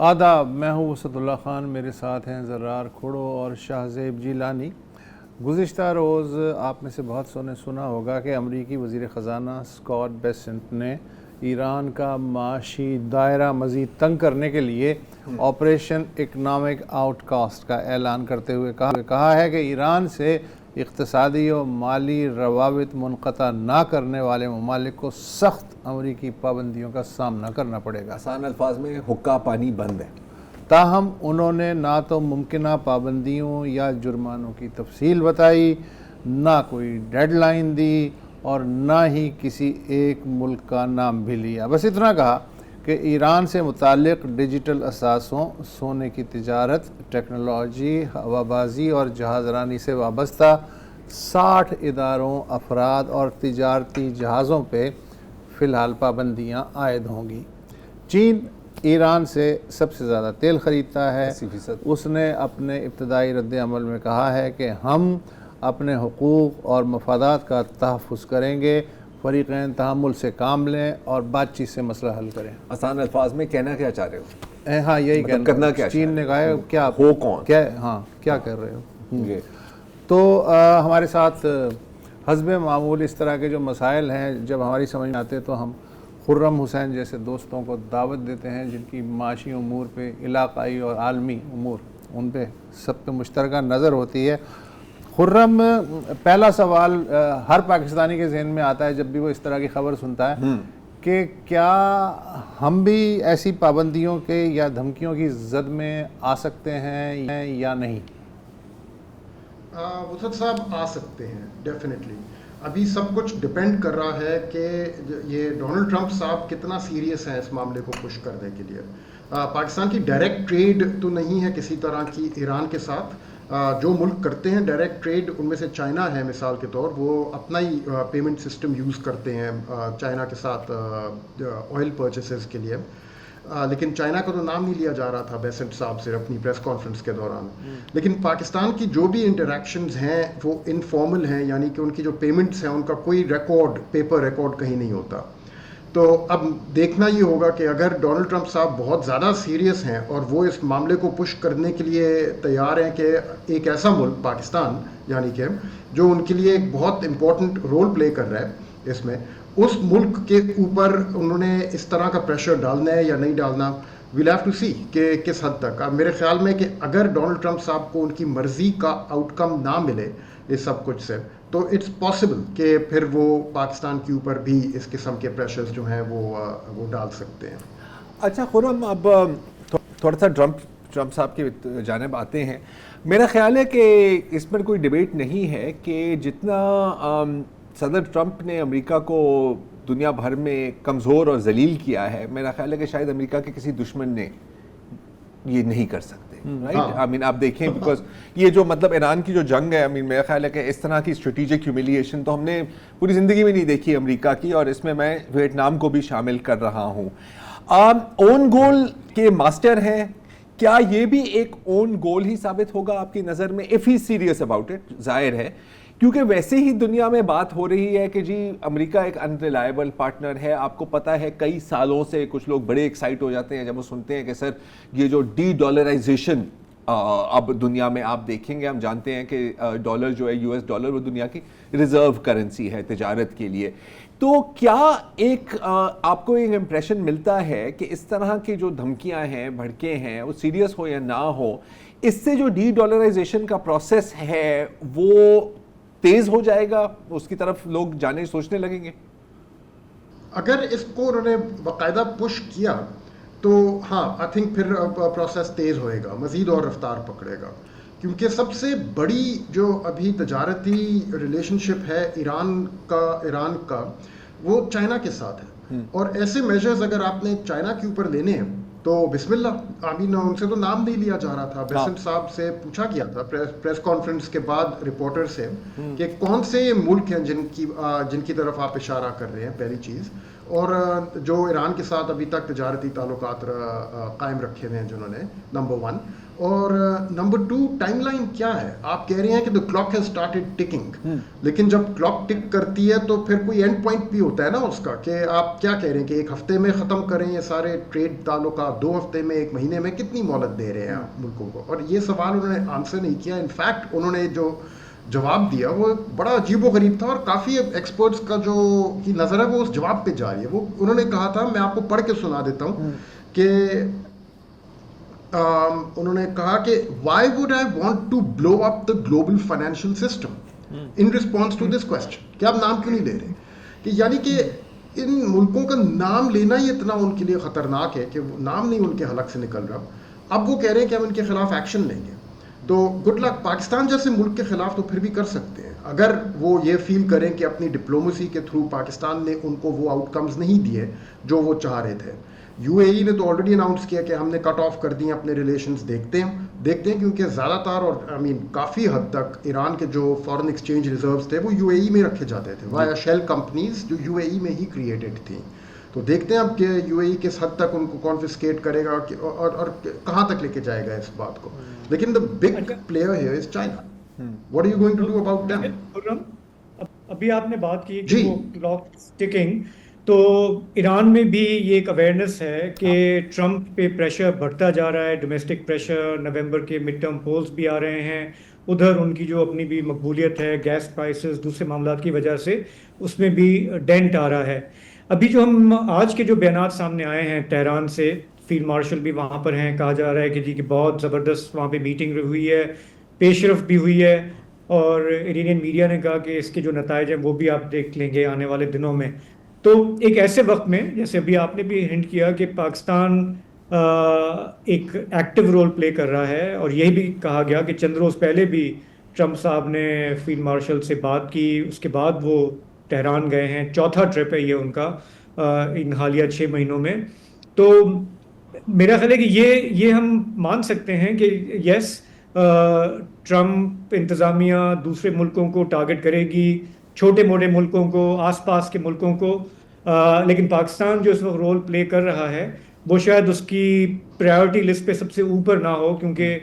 آداب، میں ہوں وسعت اللہ خان، میرے ساتھ ہیں زرار کھڑو اور شاہزیب جیلانی۔ گزشتہ روز آپ میں سے بہت سو نے سنا ہوگا کہ امریکی وزیر خزانہ اسکاٹ بیسنٹ نے ایران کا معاشی دائرہ مزید تنگ کرنے کے لیے آپریشن اکنامک آؤٹ کاسٹ کا اعلان کرتے ہوئے کہا ہے کہ ایران سے اقتصادی و مالی روابط منقطع نہ کرنے والے ممالک کو سخت امریکی پابندیوں کا سامنا کرنا پڑے گا۔ آسان الفاظ میں حقہ پانی بند ہے۔ تاہم انہوں نے نہ تو ممکنہ پابندیوں یا جرمانوں کی تفصیل بتائی، نہ کوئی ڈیڈ لائن دی اور نہ ہی کسی ایک ملک کا نام بھی لیا۔ بس اتنا کہا کہ ایران سے متعلق ڈیجیٹل اثاثوں، سونے کی تجارت، ٹیکنالوجی، ہوابازی اور جہاز رانی سے وابستہ 60 اداروں، افراد اور تجارتی جہازوں پہ فی الحال پابندیاں عائد ہوں گی۔ چین ایران سے سب سے زیادہ تیل خریدتا ہے۔ 80%۔ اس نے اپنے ابتدائی رد عمل میں کہا ہے کہ ہم اپنے حقوق اور مفادات کا تحفظ کریں گے، فریقین تحمل سے کام لیں اور بات چیت سے مسئلہ حل کریں۔ آسان الفاظ میں کہنا کیا چاہ رہے ہو؟ ہاں یہی مطلب کرنا کیا چین نے کہا ہے کیا ہو کون؟ کیا کر رہے ہو؟ جی۔ تو ہمارے ساتھ حسب معمول اس طرح کے جو مسائل ہیں جب ہماری سمجھ میں آتے تو ہم خرم حسین جیسے دوستوں کو دعوت دیتے ہیں جن کی معاشی امور پہ، علاقائی اور عالمی امور ان پہ سب پہ مشترکہ نظر ہوتی ہے۔ خرم، پہلا سوال ہر پاکستانی کے ذہن میں آتا ہے جب بھی وہ اس طرح کی خبر سنتا ہے کہ کیا ہم بھی ایسی پابندیوں کے یا دھمکیوں کی زد میں آ سکتے ہیں یا نہیں؟ وسعت صاحب آ سکتے ہیں ڈیفینیٹلی۔ ابھی سب کچھ ڈپینڈ کر رہا ہے کہ یہ ڈونلڈ ٹرمپ صاحب کتنا سیریس ہیں اس معاملے کو پش کرنے کے لیے۔ پاکستان کی ڈائریکٹ ٹریڈ تو نہیں ہے کسی طرح کی ایران کے ساتھ۔ جو ملک کرتے ہیں ڈائریکٹ ٹریڈ ان میں سے چائنا ہے مثال کے طور، وہ اپنا ہی پیمنٹ سسٹم یوز کرتے ہیں چائنا کے ساتھ آئل پرچیسز کے لیے، لیکن چائنا کا تو نام نہیں لیا جا رہا تھا بیسنٹ صاحب سے اپنی پریس کانفرنس کے دوران۔ لیکن پاکستان کی جو بھی انٹریکشنز ہیں وہ انفارمل ہیں، یعنی کہ ان کی جو پیمنٹس ہیں ان کا کوئی ریکارڈ، پیپر ریکارڈ کہیں نہیں ہوتا۔ تو اب دیکھنا یہ ہوگا کہ اگر ڈونلڈ ٹرمپ صاحب بہت زیادہ سیریس ہیں اور وہ اس معاملے کو پش کرنے کے لیے تیار ہیں کہ ایک ایسا ملک پاکستان یعنی کہ جو ان کے لیے ایک بہت امپورٹنٹ رول پلے کر رہا ہے اس میں، اس ملک کے اوپر انہوں نے اس طرح کا پریشر ڈالنا ہے یا نہیں ڈالنا، ویل ہیو ٹو سی کہ کس حد تک۔ اب میرے خیال میں کہ اگر ڈونلڈ ٹرمپ صاحب کو ان کی مرضی کا آؤٹ کم نہ ملے اس سب کچھ سے، تو اٹس پاسبل کہ پھر وہ پاکستان کے اوپر بھی اس قسم کے پریشرز جو ہیں وہ ڈال سکتے ہیں۔ اچھا خرم، اب تھوڑا سا ٹرمپ صاحب کی جانب آتے ہیں۔ میرا خیال ہے کہ اس پر کوئی ڈیبیٹ نہیں ہے کہ جتنا صدر ٹرمپ نے امریکہ کو دنیا بھر میں کمزور اور ذلیل کیا ہے، میرا خیال ہے کہ شاید امریکہ کے کسی دشمن نے یہ نہیں کر سکتے، رائٹ؟ آئی مین آپ دیکھیں، بیکاز یہ جو مطلب ایران کی جو جنگ ہے، میرا خیال ہے کہ اس طرح کی اسٹریٹجک ہیوملیشن تو ہم نے پوری زندگی میں نہیں دیکھی امریکہ کی، اور اس میں میں ویتنام کو بھی شامل کر رہا ہوں۔ اون گول کے ماسٹر ہیں، کیا یہ بھی ایک اون گول ہی ثابت ہوگا آپ کی نظر میں، if he serious about it? ظاہر ہے کیونکہ ویسے ہی دنیا میں بات ہو رہی ہے کہ جی امریکہ ایک انریلائبل پارٹنر ہے۔ آپ کو پتہ ہے کئی سالوں سے کچھ لوگ بڑے ایکسائٹ ہو جاتے ہیں جب وہ سنتے ہیں کہ سر یہ جو ڈی ڈالرائزیشن اب دنیا میں آپ دیکھیں گے، ہم جانتے ہیں کہ ڈالر جو ہے یو ایس ڈالر، وہ دنیا کی ریزرو کرنسی ہے تجارت کے لیے۔ تو کیا ایک آپ کو ایک امپریشن ملتا ہے کہ اس طرح کی جو دھمکیاں ہیں، بھڑکے ہیں، وہ سیریس ہو یا نہ ہو، اس سے جو ڈی ڈالرائزیشن کا پروسیس ہے وہ تیز ہو جائے گا، اس کی طرف لوگ جانے سوچنے لگیں گے؟ اگر اس کو انہوں نے باقاعدہ پش کیا تو ہاں آئی تھنک پھر پروسیس تیز ہوئے گا، مزید اور رفتار پکڑے گا، کیونکہ سب سے بڑی جو ابھی تجارتی ریلیشن شپ ہے ایران کا وہ چائنا کے ساتھ ہے، اور ایسے میجرز اگر آپ نے چائنا کے اوپر لینے ہیں تو بسم اللہ۔ آمین، ان سے تو نام نہیں لیا جا رہا تھا۔ بیسنٹ صاحب سے پوچھا گیا تھا پریس کانفرنس کے بعد رپورٹر سے کہ کون سے ملک ہیں جن کی طرف آپ اشارہ کر رہے ہیں، پہلی چیز، اور جو ایران کے ساتھ ابھی تک تجارتی تعلقات قائم رکھے ہوئے ہیں جنہوں نے، نمبر 1، اور نمبر 2 ٹائم لائن کیا ہے؟ آپ کہہ رہے ہیں کہ the clock has started ticking، لیکن جب کلاک ٹک کرتی ہے تو پھر کوئی اینڈ پوائنٹ بھی ہوتا ہے نا اس کا، کہ آپ کیا کہہ رہے ہیں کہ 1 ہفتے میں ختم کریں یہ سارے ٹریڈ تعلقات، 2 ہفتے میں، 1 مہینے میں، کتنی مہلت دے رہے ہیں آپ ملکوں کو؟ اور یہ سوال انہوں نے آنسر نہیں کیا. انفیکٹ انہوں نے جو جواب دیا وہ بڑا عجیب و غریب تھا، اور کافی ایکسپرٹس کا جو کی نظر ہے وہ اس جواب پہ جا رہی ہے. وہ انہوں نے کہا تھا، میں آپ کو پڑھ کے سنا دیتا ہوں کہ انہوں نے کہا کہ why would I want to blow up the global financial system in response to this question، کہ آپ نام کیوں نہیں لے رہے؟ کہ یعنی کہ ان ملکوں کا نام لینا ہی اتنا ان کے لیے خطرناک ہے کہ نام نہیں ان کے حلق سے نکل رہا. اب وہ کہہ رہے ہیں کہ ہم ان کے خلاف ایکشن لیں گے. تو گڈ لک. پاکستان جیسے ملک کے خلاف تو پھر بھی کر سکتے ہیں اگر وہ یہ فیل کریں کہ اپنی ڈپلومسی کے تھرو پاکستان نے ان کو وہ آؤٹ کمز نہیں دیے جو وہ چاہ رہے تھے. یو اے ای نے تو آلریڈی اناؤنس کیا کہ ہم نے کٹ آف کر دیے اپنے ریلیشنز. دیکھتے ہیں کیونکہ زیادہ تر اور کافی حد تک ایران کے جو فارن ایکسچینج ریزروز تھے وہ یو اے ای میں رکھے جاتے تھے وایا شیل کمپنیز جو یو اے ای میں ہی کریٹڈ تھیں. تو دیکھتے ہیں اب کہ یو اے ای کس حد تک ان کو کانفسکیٹ کرے گا اور کہاں تک لے کے جائے گا اس بات کو. لیکن the big player here is China. What are you going to do about them? ابھی آپ نے بات کی کہ وہ کلاک ٹکنگ، تو ایران میں بھی یہ ایک اویئرنیس ہے کہ ٹرمپ پہ پریشر بڑھتا جا رہا ہے، ڈومیسٹک پریشر. نومبر کے مڈ ٹرم پولز بھی آ رہے ہیں. ادھر ان کی جو اپنی بھی مقبولیت ہے، گیس پرائسز، دوسرے معاملات کی وجہ سے اس میں بھی ڈینٹ آ رہا ہے. ابھی جو ہم آج کے جو بیانات سامنے آئے ہیں تہران سے، فیلڈ مارشل بھی وہاں پر ہیں، کہا جا رہا ہے کہ جی کہ بہت زبردست وہاں پہ میٹنگ ہوئی ہے، پیش رفت بھی ہوئی ہے، اور ایرانین میڈیا نے کہا کہ اس کے جو نتائج ہیں وہ بھی آپ دیکھ لیں گے آنے والے دنوں میں. تو ایک ایسے وقت میں، جیسے ابھی آپ نے بھی ہنٹ کیا کہ پاکستان ایک ایکٹیو رول پلے کر رہا ہے، اور یہی بھی کہا گیا کہ چند روز پہلے بھی ٹرمپ صاحب نے فیلڈ مارشل سے بات کی، اس کے بعد وہ تہران گئے ہیں. 4تھا ٹرپ ہے یہ ان کا ان حالیہ 6 مہینوں میں. تو میرا خیال ہے کہ یہ ہم مان سکتے ہیں کہ یس، ٹرمپ انتظامیہ دوسرے ملکوں کو ٹارگٹ کرے گی، چھوٹے موٹے ملکوں کو، آس پاس کے ملکوں کو، لیکن پاکستان جو اس وقت رول پلے کر رہا ہے وہ شاید اس کی پرائیورٹی لسٹ پہ سب سے اوپر نہ ہو، کیونکہ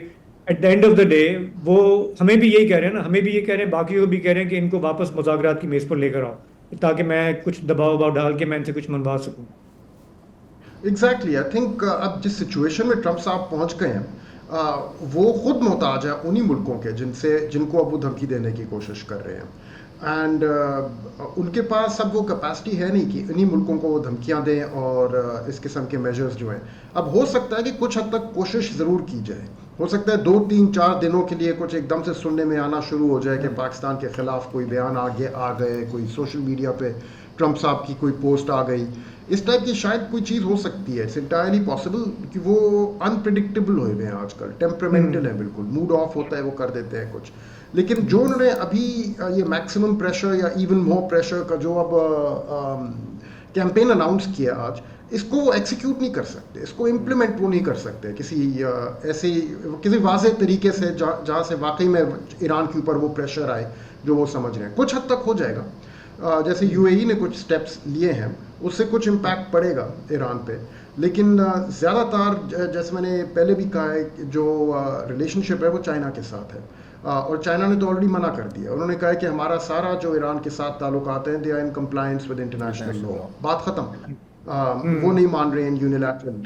at the end of the day وہ ہمیں بھی یہی کہہ رہے ہیں نا، ہمیں بھی یہ کہہ رہے ہیں، باقیوں کو بھی کہہ رہے ہیں کہ ان کو واپس مذاکرات کی میز پر لے کر آؤ تاکہ میں کچھ دباؤ ڈال کے میں ان سے کچھ منوا سکوں. ایگزیکٹلی. آئی تھنک اب جس سچویشن میں ٹرمپ صاحب پہنچ گئے ہیں وہ خود محتاج ہے انہی ملکوں کے جن کو اب وہ دھمکی دینے کی کوشش کر رہے ہیں. اینڈ ان کے پاس اب وہ کیپیسٹی ہے نہیں کہ انہی ملکوں کو وہ دھمکیاں دیں اور اس قسم کے میجرز جو ہیں. اب ہو سکتا ہے کہ کچھ حد تک کوشش ضرور کی جائے. ہو سکتا ہے 2-3-4 دنوں کے لیے کچھ ایک دم سے سننے میں آنا شروع ہو جائے کہ پاکستان کے خلاف کوئی بیان آگے آ گئے، کوئی سوشل میڈیا پہ ٹرمپ صاحب کی کوئی پوسٹ آ گئی، اس ٹائپ کی شاید کوئی چیز ہو سکتی ہے. اٹس انٹائرلی پاسبل کہ وہ انپریڈکٹیبل ہوئے ہوئے ہیں آج کل، ٹیمپرامنٹل ہیں، بالکل موڈ آف ہوتا ہے وہ کر دیتے ہیں کچھ. لیکن جو انہوں نے ابھی یہ میکسیمم پریشر یا ایون مور پریشر کا جو اب کیمپین اناؤنس کیا آج، اس کو وہ ایکسیکیوٹ نہیں کر سکتے، اس کو امپلیمنٹ وہ نہیں کر سکتے کسی واضح طریقے سے جہاں سے واقعی میں ایران کے اوپر وہ پریشر آئے جو وہ سمجھ رہے ہیں. کچھ حد تک ہو جائے گا، جیسے یو اے ای نے کچھ سٹیپس لیے ہیں، اس سے کچھ امپیکٹ پڑے گا ایران پہ. لیکن زیادہ تر جیسے میں نے پہلے بھی کہا ہے جو ریلیشن شپ ہے وہ چائنا کے ساتھ ہے، اور چائنا نے تو آلریڈی منع کر دیا. انہوں نے کہا کہ ہمارا سارا جو ایران کے ساتھ تعلقات ہیں they are in compliance with international law. بات ختم. وہ نہیں مان رہے ہیں یونیلیٹرل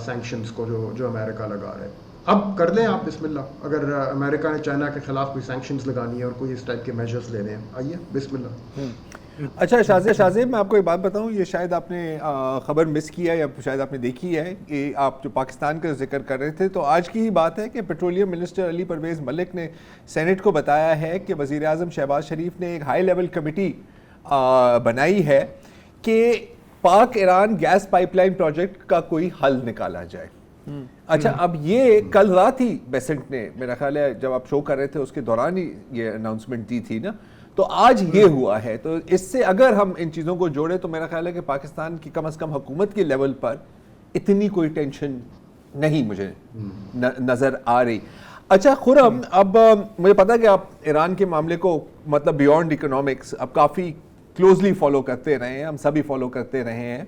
سینکشنز کو جو امریکہ لگا رہے. اب کر لیں آپ بسم اللہ، اگر امریکہ نے چائنا کے خلاف کوئی سینکشنز لگانی ہے اور کوئی اس ٹائپ کے میجرز لینے ہیں، آئیے بسم اللہ. اچھا شاذیب، میں آپ کو ایک بات بتاؤں، یہ شاید آپ نے خبر مس کیا ہے یا شاید آپ نے دیکھی ہے کہ آپ جو پاکستان کا ذکر کر رہے تھے، تو آج کی ہی بات ہے کہ پیٹرولیم منسٹر علی پرویز ملک نے سینٹ کو بتایا ہے کہ وزیر اعظم شہباز شریف نے ایک ہائی لیول کمیٹی بنائی ہے کہ Pak Iran gas pipeline project کا کوئی حل نکالا جائے. اچھا، اب یہ کل رات ہی بیسنٹ نے، میرا خیال ہے جب آپ شو کر رہے تھے اس کے دوران ہی یہ اناؤنسمنٹ دی تھی نا، تو آج یہ ہوا ہے. تو اس سے اگر ہم ان چیزوں کو جوڑیں تو میرا خیال ہے کہ پاکستان کی کم از کم حکومت کے لیول پر اتنی کوئی ٹینشن نہیں مجھے نظر آ رہی. اچھا خرم، اب مجھے پتا ہے کہ آپ ایران کے معاملے کو مطلب بیونڈ اکنامکس اب کافی کلوزلی فالو کرتے رہے ہیں، ہم سبھی فالو کرتے رہے ہیں.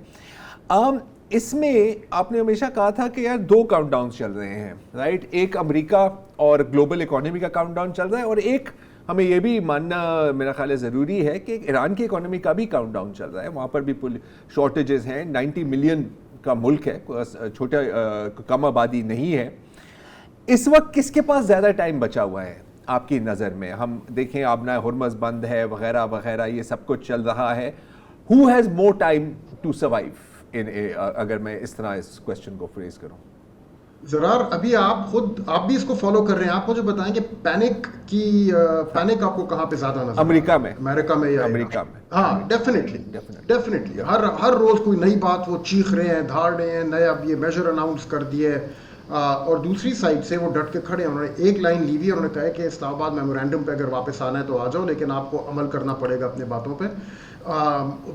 اس میں آپ نے ہمیشہ کہا تھا کہ یار 2 کاؤنٹ ڈاؤنس چل رہے ہیں رائٹ, ایک امریکا اور گلوبل اکانومی کا کاؤنٹ ڈاؤن چل رہا ہے, اور ایک ہمیں یہ بھی ماننا میرا خیال ہے ضروری ہے کہ ایران کی اکانومی کا بھی کاؤنٹ ڈاؤن چل رہا ہے. وہاں پر بھی شارٹیجز ہیں, 90 ملین کا ملک ہے, چھوٹا کم آبادی نہیں ہے. اس وقت کس کے پاس زیادہ ٹائم بچا ہوا ہے آپ کی نظر میں؟ ہم دیکھیں آبنا ہرمز بند ہے وغیرہ وغیرہ, یہ سب کچھ چل رہا ہے. Who has more time to survive اگر میں اس طرح اس کوشچن کو فریز کروں؟ زرار ابھی آپ بھی اس کو فالو کر رہے ہیں, آپ مجھے بتائیں کہ پینک آپ کو کہاں پہ زیادہ نظر؟ امریکہ میں یا امریکہ میں؟ ہاں ڈیفینیٹلی ہر روز کوئی نئی بات وہ چیخ رہے ہیں, دھاڑ رہے ہیں, نئے اب یہ میجر اناؤنس کر دیے, اور دوسری سائڈ سے وہ ڈٹ کے کھڑے ہیں. انہوں نے ایک لائن لی ہوئی ہے, انہوں نے کہا ہے کہ اسلام آباد میمورینڈم پہ اگر واپس آنا ہے تو آ جاؤ, لیکن آپ کو عمل کرنا پڑے گا اپنے باتوں پہ.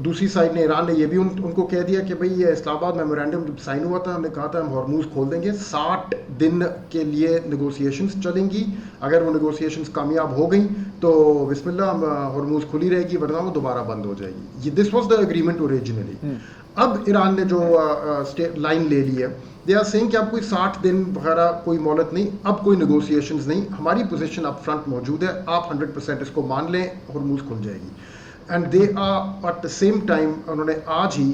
دوسری سائڈ نے ایران نے یہ بھی ان کو کہہ دیا کہ بھئی یہ اسلام آباد میمورینڈم جب سائن ہوا تھا ہم نے کہا تھا ہم ہارموز کھول دیں گے, 60 دن کے لیے نیگوسیشنز چلیں گی, اگر وہ نیگوسیشنز کامیاب ہو گئیں تو بسم اللہ ہارموز کھلی رہے گی, ورنہ وہ دوبارہ بند ہو جائے گی. This was the agreement originally. اب ایران نے جو لائن لے لی ہے, دے آر سینگ کہ اب کوئی 60 دن وغیرہ کوئی مہلت نہیں, اب کوئی نیگوسیشنز نہیں, ہماری پوزیشن اپ فرنٹ موجود ہے, آپ 100% اس کو مان لیں, ہارموز کھل جائے گی. And they are at the same time انہوں نے آج ہی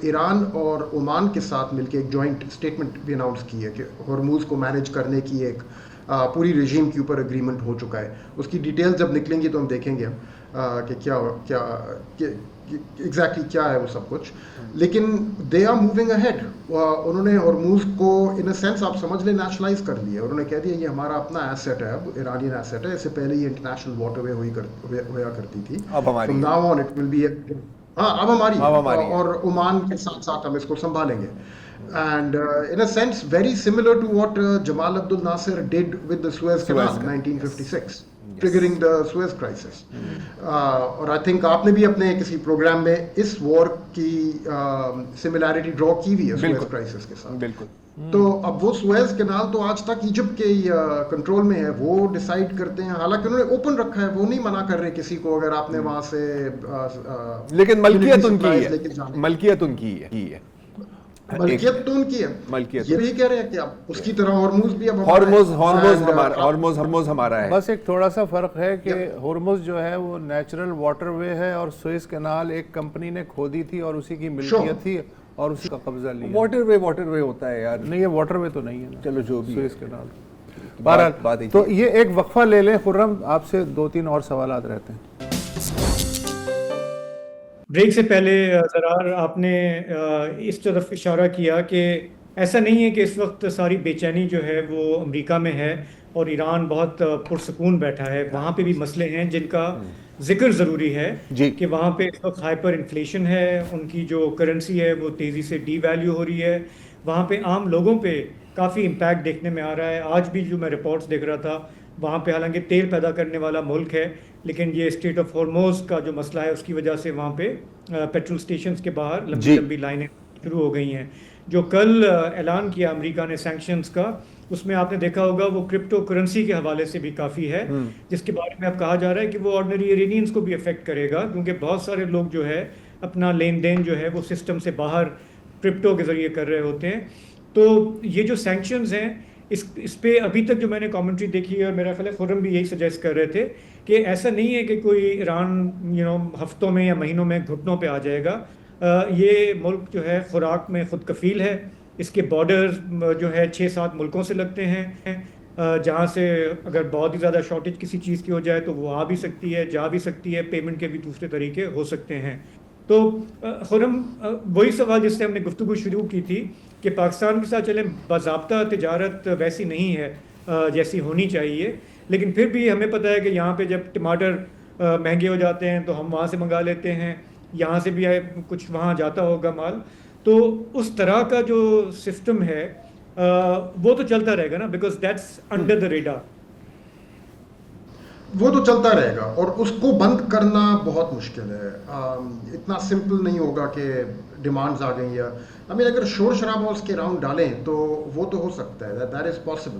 ایران اور عمان کے ساتھ مل کے ایک جوائنٹ اسٹیٹمنٹ بھی اناؤنس کی ہے کہ ہارموز کو مینیج کرنے کی ایک پوری رجیم کے اوپر اگریمنٹ ہو چکا ہے. اس کی ڈیٹیل جب نکلیں گی تو ہم دیکھیں گے کہ کیا ایگزیکٹلی کیا ہے وہ سب کچھ. لیکن دے آر موونگ اہیڈ. انہوں نے ہارموز کو ان اے سینس آپ سمجھ لیں نیشنلائز کر لیا. انہوں نے کہہ دیا یہ ہمارا اپنا ایسٹ ہے, اب ایرانین ایسٹ ہے. اس سے پہلے یہ انٹرنیشنل واٹر وے ہوا کرتی تھی, اب ہماری now on it will be اب ہماری, اور عمان کے ساتھ ساتھ ہم اس کو سنبھالیں گے. And in a sense very similar to what Jamal Abdel Nasser did with the Suez Canal in 1956, triggering the Suez crisis. اور I think آپ نے بھی اپنے کسی پروگرام میں اس وار کی سملیرٹی ڈرا کی ہوئی ہے سویز کرائسس کے ساتھ. بالکل. تو اب وہ سویز کینال تو آج تک ایجپٹ کے کنٹرول میں ہے, وہ ڈیسائیڈ کرتے ہیں, حالانکہ انہوں نے اوپن رکھا ہے, وہ نہیں منع کر رہے کسی کو اگر آپ نے وہاں سے, لیکن ملکیت ان کی ہے, ملکیت ان کی ہے, ملکیت تو ان کی ہے. یہ بھی کہہ رہے ہیں کہ اب اس کی طرح ہارموز بھی اب ہارموز ہمارا ہے. بس ایک تھوڑا سا فرق ہے کہ ہارموز جو ہے وہ نیچرل واٹر وے ہے, اور سوئس کینال ایک کمپنی نے کھودی تھی اور اسی کی ملکیت تھی اور اسی کا قبضہ لیا. واٹر وے ہوتا ہے یار. نہیں, یہ واٹر وے تو نہیں ہے نا. چلو جو بھی سوئس کینال. بہرحال تو یہ ایک وقفہ لے لیں خرم, آپ سے 2-3 اور سوالات رہتے ہیں. بریک سے پہلے زرار آپ نے اس طرف اشارہ کیا کہ ایسا نہیں ہے کہ اس وقت ساری بے چینی جو ہے وہ امریکہ میں ہے اور ایران بہت پرسکون بیٹھا ہے. وہاں پہ بھی مسئلے ہیں جن کا ذکر ضروری ہے کہ وہاں پہ اس وقت ہائپر انفلیشن ہے, ان کی جو کرنسی ہے وہ تیزی سے ڈی ویلیو ہو رہی ہے, وہاں پہ عام لوگوں پہ کافی امپیکٹ دیکھنے میں آ رہا ہے. آج بھی جو میں رپورٹس دیکھ رہا تھا وہاں پہ حالانکہ تیل پیدا کرنے والا ملک ہے, لیکن یہ اسٹریٹ آف ہارموز کا جو مسئلہ ہے اس کی وجہ سے وہاں پہ پیٹرول اسٹیشنز کے باہر لمبی لائنیں شروع ہو گئی ہیں. جو کل اعلان کیا امریکہ نے سینکشنز کا, اس میں آپ نے دیکھا ہوگا وہ کرپٹو کرنسی کے حوالے سے بھی کافی ہے, جس کے بارے میں اب کہا جا رہا ہے کہ وہ آرڈنری ایرینینز کو بھی افیکٹ کرے گا, کیونکہ بہت سارے لوگ جو ہے اپنا لین دین جو ہے وہ سسٹم سے باہر کرپٹو کے ذریعے کر رہے ہوتے ہیں. تو یہ جو سینکشنز ہیں اس پہ ابھی تک جو میں نے کامنٹری دیکھی ہے, اور میرا خیال ہے خرم بھی یہی سجیسٹ کر رہے تھے کہ ایسا نہیں ہے کہ کوئی ایران ہفتوں میں یا مہینوں میں گھٹنوں پہ آ جائے گا. یہ ملک جو ہے خوراک میں خود کفیل ہے, اس کے بارڈر جو ہے 6-7 ملکوں سے لگتے ہیں, جہاں سے اگر بہت ہی زیادہ شارٹیج کسی چیز کی ہو جائے تو وہ آ بھی سکتی ہے, جا بھی سکتی ہے, پیمنٹ کے بھی دوسرے طریقے ہو سکتے ہیں. تو خرم وہی سوال جس سے ہم نے گفتگو شروع کی تھی کہ پاکستان کے ساتھ چلیں باضابطہ تجارت ویسی نہیں ہے جیسی ہونی چاہیے, لیکن پھر بھی ہمیں پتہ ہے کہ یہاں پہ جب ٹماٹر مہنگے ہو جاتے ہیں تو ہم وہاں سے منگا لیتے ہیں, یہاں سے بھی کچھ وہاں جاتا ہوگا مال. تو اس طرح کا جو سسٹم ہے وہ تو چلتا رہے گا نا, because that's under the radar. وہ تو چلتا رہے گا اور اس کو بند کرنا بہت مشکل ہے. اتنا سمپل نہیں ہوگا کہ ڈیمانڈز آ گئی یا اگر شور شرابہ اس کے راؤنڈ ڈالیں تو وہ تو ہو سکتا ہے, دیٹ از پاسبل.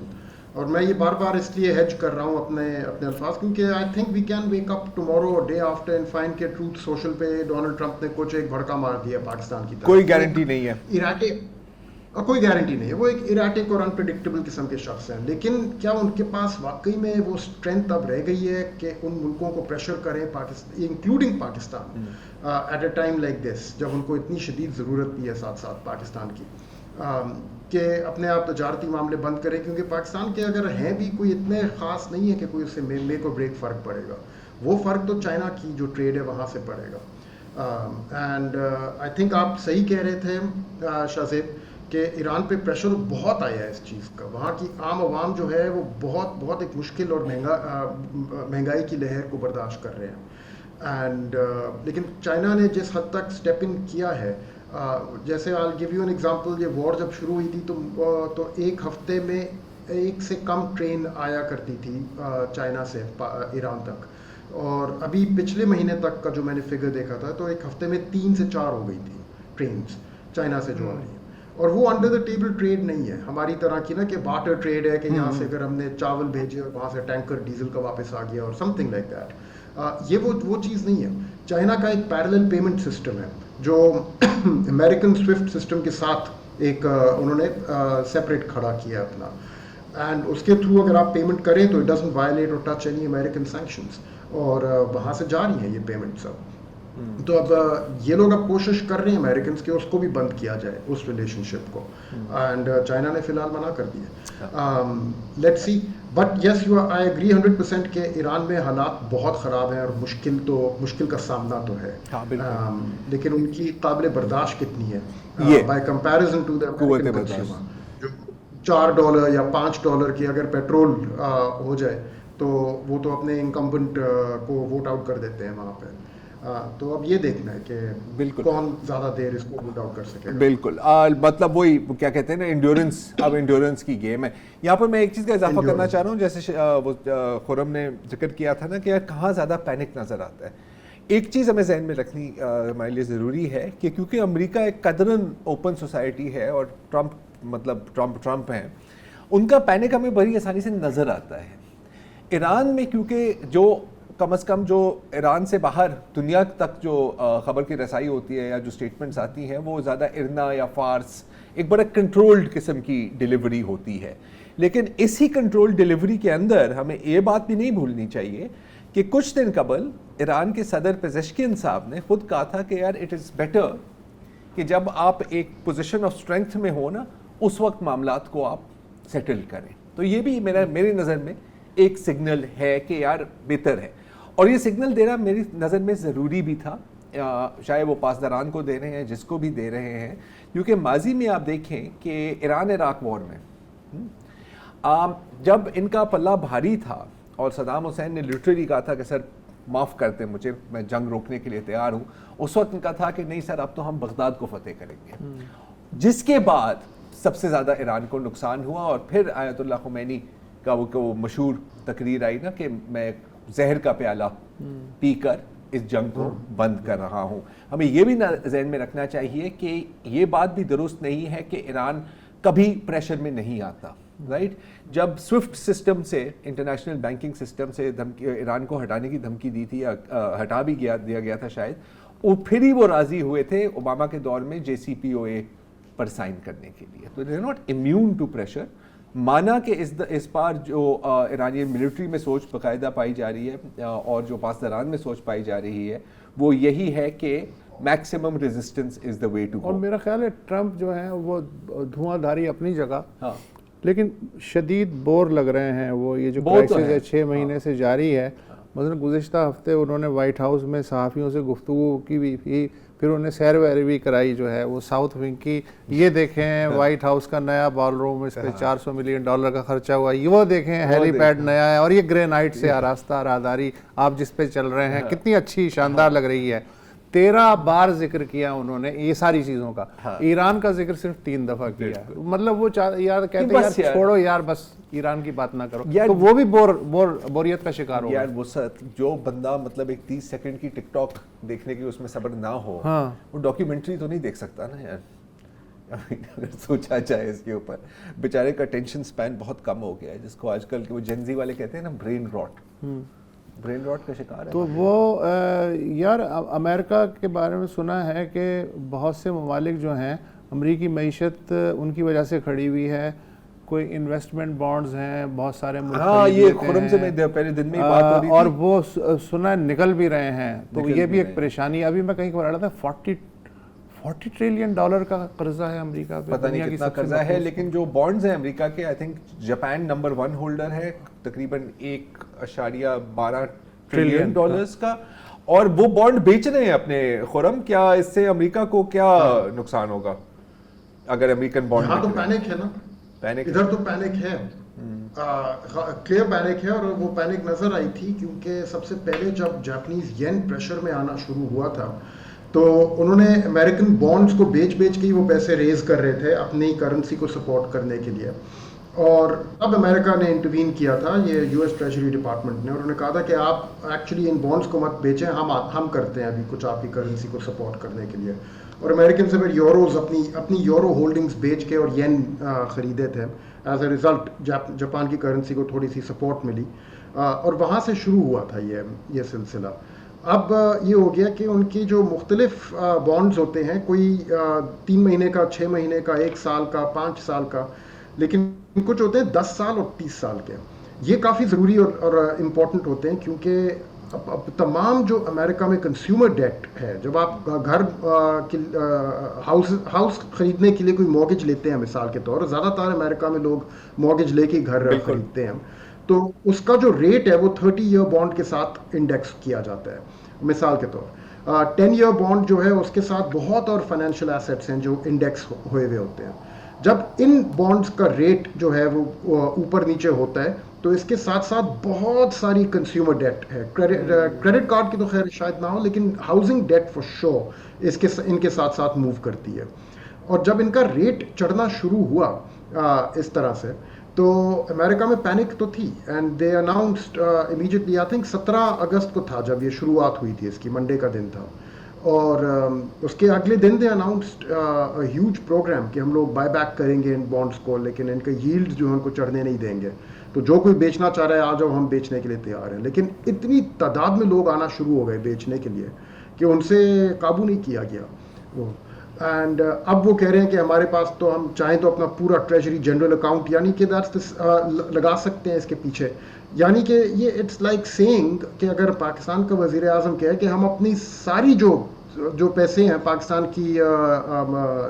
اور میں یہ بار بار اس لیے ہیج کر رہا ہوں اپنے الفاظ، کیونکہ I think we can wake up tomorrow day after and find کہ ٹروتھ سوشل پہ ڈونلڈ ٹرمپ نے کچھ ایک بھڑکا مار دیا پاکستان کی طرف. کوئی گارنٹی نہیں ہے، کوئی گارنٹی نہیں ہے، وہ ایک ایراٹک اور انپریڈکٹیبل قسم کے شخص ہیں. لیکن کیا ان کے پاس واقعی میں وہ اسٹرینتھ اب رہ گئی ہے کہ ان ملکوں کو پریشر کریں، including Pakistan, at a time like this, جب ان کو اتنی شدید ضرورت بھی ہے ساتھ ساتھ پاکستان کی، کہ اپنے آپ تجارتی معاملے بند کریں؟ کیونکہ پاکستان کے اگر ہیں بھی کوئی اتنے خاص نہیں ہے کہ کوئی اس سے میک اور بریک فرق پڑے گا. وہ فرق تو چائنا کی جو ٹریڈ ہے وہاں سے پڑے گا. اینڈ آئی تھنک آپ صحیح کہہ رہے تھے شاہ زیب کہ ایران پہ پریشر بہت آیا ہے اس چیز کا. وہاں کی عام عوام جو ہے وہ بہت ایک مشکل اور مہنگائی کی لہر کو برداشت کر رہے ہیں. اینڈ لیکن چائنا نے جس حد تک اسٹیپ ان کیا ہے، جیسے I'll give you an example، یہ وار جب شروع ہوئی تھی تو ایک ہفتے میں ایک سے کم ٹرین آیا کرتی تھی چائنا سے ایران تک، اور ابھی پچھلے مہینے تک کا جو میں نے فگر دیکھا تھا تو ایک ہفتے میں 3 سے 4 ہو گئی تھی ٹرینز چائنا سے جو آ رہی ہیں. اور وہ انڈر دا ٹیبل ٹریڈ نہیں ہے ہماری طرح کی نا، کہ بارٹر ٹریڈ ہے کہ یہاں سے اگر ہم نے چاول بھیجے اور وہاں سے ٹینکر ڈیزل کا واپس آ گیا اور سم تھنگ لائک دیٹ. یہ وہ چیز نہیں ہے. چائنا کا ایک پیرلل پیمنٹ سسٹم ہے جو امریکن سوئفٹ سسٹم کے ساتھ ایک انہوں نے سیپریٹ کھڑا کیا اپنا، اینڈ اس کے تھرو اگر آپ پیمنٹ کریں تو اٹ ڈزنٹ وائلیٹ اور ٹچ اینی امریکن سینکشنز، اور وہاں سے جا رہی ہیں یہ پیمنٹ سب. تو اب یہ لوگ اب کوشش کر رہے ہیں امریکنس کے اس کو بھی بند کیا جائے اس ریلیشن شپ کو، اینڈ چائنا نے فی الحال منع کر دیا. Let see, but yes I agree 100% کہ ایران میں حالات بہت خراب ہیں اور مشکل کا سامنا تو ہے، لیکن ان کی قابل برداشت کتنی ہے by comparison to the consumer. جو $4 یا $5 کی اگر پیٹرول ہو جائے تو وہ تو اپنے انکمبنٹ کو ووٹ آؤٹ کر دیتے ہیں وہاں پہ. تو اب یہ دیکھنا ہے کہ بالکل کون زیادہ دیر اس کو ووٹ آؤٹ کر سکے گا. بالکل، مطلب وہی کیا کہتے ہیں نا، انڈیورنس، اب انڈیورنس کی گیم ہے. یہاں پر میں ایک چیز کا اضافہ کرنا چاہ رہا ہوں، جیسے وہ خرم نے ذکر کیا تھا نا کہ یار کہاں زیادہ پینک نظر آتا ہے. ایک چیز ہمیں ذہن میں رکھنی ہمارے لیے ضروری ہے کہ کیونکہ امریکہ ایک قدرن اوپن سوسائٹی ہے اور ٹرمپ ہیں، ان کا پینک ہمیں بڑی آسانی سے نظر آتا ہے. ایران میں کیونکہ جو کم از کم جو ایران سے باہر دنیا تک جو خبر کی رسائی ہوتی ہے یا جو سٹیٹمنٹس آتی ہیں وہ زیادہ ارنا یا فارس، ایک بڑا کنٹرولڈ قسم کی ڈیلیوری ہوتی ہے. لیکن اسی کنٹرول ڈیلیوری کے اندر ہمیں یہ بات بھی نہیں بھولنی چاہیے کہ کچھ دن قبل ایران کے صدر پزیشکین صاحب نے خود کہا تھا کہ یار اٹ از بیٹر کہ جب آپ ایک پوزیشن آف اسٹرینتھ میں ہو نا اس وقت معاملات کو آپ سیٹل کریں. تو یہ بھی میری نظر میں ایک سگنل ہے کہ یار بہتر ہے، اور یہ سگنل دینا میری نظر میں ضروری بھی تھا، چاہے وہ پاسداران کو دے رہے ہیں جس کو بھی دے رہے ہیں. کیونکہ ماضی میں آپ دیکھیں کہ ایران عراق وار میں جب ان کا پلہ بھاری تھا اور صدام حسین نے لٹرلی کہا تھا کہ سر معاف کرتے مجھے، میں جنگ روکنے کے لیے تیار ہوں، اس وقت ان کا تھا کہ نہیں سر اب تو ہم بغداد کو فتح کریں گے، جس کے بعد سب سے زیادہ ایران کو نقصان ہوا. اور پھر آیت اللہ خمینی کا وہ مشہور تقریر آئی نا کہ میں زہر کا پیالہ پی کر اس جنگ کو بند کر رہا ہوں. ہمیں یہ بھی ذہن میں رکھنا چاہیے کہ یہ بات بھی درست نہیں ہے کہ ایران کبھی پریشر میں نہیں آتا، رائٹ. جب سوئفٹ سسٹم سے، انٹرنیشنل بینکنگ سسٹم سے ایران کو ہٹانے کی دھمکی دی تھی، یا ہٹا بھی دیا گیا تھا شاید، اور پھر ہی وہ راضی ہوئے تھے اوباما کے دور میں JCPOA پر سائن کرنے کے لیے. تو they are not immune to pressure. مانا کہ اس بار جو ایرانین ملٹری میں سوچ باقاعدہ پائی جا رہی ہے اور جو پاسداران میں سوچ پائی جا رہی ہے وہ یہی ہے کہ maximum resistance is the way to go. اور میرا خیال ہے ٹرمپ جو ہیں وہ دھواں دھاری اپنی جگہ، لیکن شدید بور لگ رہے ہیں. وہ یہ جو کرائسس ہے 6 مہینے سے جاری ہے، مثلا گزشتہ ہفتے انہوں نے وائٹ ہاؤس میں صحافیوں سے گفتگو کی بھی تھی، پھر انہیں سیر ویر بھی کرائی جو ہے وہ ساؤتھ ونگ کی. یہ دیکھیں وائٹ ہاؤس کا نیا بال روم، اس پہ $400 ملین کا خرچہ ہوا. یہ وہ دیکھیں ہیلی پیڈ نیا ہے، اور یہ گرینائٹ سے آراستہ راہداری آپ جس پہ چل رہے ہیں کتنی اچھی شاندار لگ رہی ہے. 13 بار ذکر کیا انہوں نے یہ ساری چیزوں کا. ایران کا ذکر صرف 3 دفعہ کیا. مطلب وہ یار کہتے ہیں یار چھوڑو یار بس ایران کی بات نہ کرو، تو وہ بھی بوریت کا شکار ہو. یار وہ جو بندہ مطلب ایک 30 سیکنڈ کی ٹک ٹاک دیکھنے کی اس میں صبر نہ ہو، وہ ڈاکیومنٹری تو نہیں دیکھ سکتا نا یار. اگر سوچا جائے اس کے اوپر. بیچارے کا ٹینشن سپین بہت کم ہو گیا ہے, جس کو آج کل کے وہ جنزی والے کہتے ہیں نا برین راٹ کا شکار ہے. تو وہ یار امریکہ کے بارے میں سنا ہے کہ بہت سے ممالک جو ہیں امریکی معیشت ان کی وجہ سے کھڑی ہوئی ہے. کوئی انویسٹمنٹ بانڈز ہیں, بہت سارے ملک یہ خرم سے میں پہلے دن میں بات ہو رہی تھی, اور وہ سنا ہے نکل بھی رہے ہیں. تو یہ بھی ایک پریشانی. ابھی میں کہیں پڑھ رہا تھا $40 ٹریلین کا قرضہ ہے امریکہ پہ, پتہ نہیں کتنا قرضہ ہے. لیکن جو بانڈز ہیں امریکہ کے, I think Japan number 1 holder ہے تقریباً $1.12 ٹریلین کا, اور وہ بانڈ بیچ رہے ہیں اپنے. خرم, کیا اس سے امریکہ کو کیا نقصان ہوگا اگر امریکن بانڈ؟ یہاں تو پینک ہے نا, ادھر تو پینک ہے, کلیئر پینک ہے. اور وہ پینک نظر آئی تھی کیونکہ سب سے پہلے جب جاپنیز ین پریشر میں آنا شروع ہوا تھا تو انہوں نے امریکن بانڈز کو بیچ کے ہی وہ پیسے ریز کر رہے تھے اپنی کرنسی کو سپورٹ کرنے کے لیے. اور اب امریکہ نے انٹروین کیا تھا, یہ یو ایس ٹریجری ڈپارٹمنٹ نے, انہوں نے کہا تھا کہ آپ ایکچولی ان بانڈز کو مت بیچیں, ہم کرتے ہیں ابھی کچھ آپ کی کرنسی کو سپورٹ کرنے کے لیے. اور امریکن سے پھر یوروز اپنی یورو ہولڈنگز بیچ کے اور ین خریدے تھے. ایز اے ریزلٹ جاپان کی کرنسی کو تھوڑی سی سپورٹ ملی, اور وہاں سے شروع ہوا تھا یہ سلسلہ. اب یہ ہو گیا کہ ان کی جو مختلف بانڈز ہوتے ہیں, کوئی 3 مہینے کا, 6 مہینے کا, 1 سال کا, 5 سال کا, لیکن کچھ ہوتے ہیں 10 سال اور 30 سال کے. یہ کافی ضروری اور امپورٹنٹ ہوتے ہیں کیونکہ اب تمام جو امریکہ میں کنزیومر ڈیٹ ہے, جب آپ گھر ہاؤس خریدنے کے لیے کوئی مورگیج لیتے ہیں مثال کے طور, زیادہ تر امریکہ میں لوگ مورگیج لے کے گھر خریدتے ہیں, تو اس کا جو ریٹ ہے وہ 30 ایئر بانڈ کے ساتھ انڈیکس کیا جاتا ہے. مثال کے طور 10 ایئر بانڈ جو ہے اس کے ساتھ بہت اور فائنینشیل ایسیٹس ہیں جو انڈیکس ہوئے ہوتے ہیں. جب ان بانڈز کا ریٹ جو ہے وہ اوپر نیچے ہوتا ہے تو اس کے ساتھ ساتھ بہت ساری کنزیومر ڈیٹ ہے. کریڈٹ کارڈ کی تو خیر شاید نہ ہو, لیکن ہاؤسنگ ڈیٹ فور شور ان کے ساتھ ساتھ موو کرتی ہے. اور جب ان کا ریٹ چڑھنا شروع ہوا اس طرح سے, تو امریکہ میں پینک تو تھی, and they announced immediately, I think 17 اگست کو تھا جب یہ شروعات ہوئی تھی, اس کی منڈے کا دن تھا, اور اس کے اگلے دن دے اناؤنسڈ ہیوج پروگرام کہ ہم لوگ بائی بیک کریں گے ان بانڈس کو, لیکن ان کا ییلڈ جو ہے ان کو چڑھنے نہیں دیں گے, تو جو کوئی بیچنا چاہ رہا ہے آ جاؤ, ہم بیچنے کے لیے تیار ہیں. لیکن اتنی تعداد میں لوگ آنا شروع ہو گئے بیچنے کے لیے کہ ان سے قابو نہیں کیا گیا وہ. اینڈ اب وہ کہہ رہے ہیں کہ ہمارے پاس تو ہم چاہیں تو اپنا پورا ٹریجری جنرل اکاؤنٹ یعنی کہ لگا سکتے ہیں اس کے پیچھے. یعنی کہ یہ اٹس لائک سینگ کہ اگر پاکستان کا وزیر اعظم کہے کہ ہم اپنی ساری جو پیسے ہیں پاکستان کی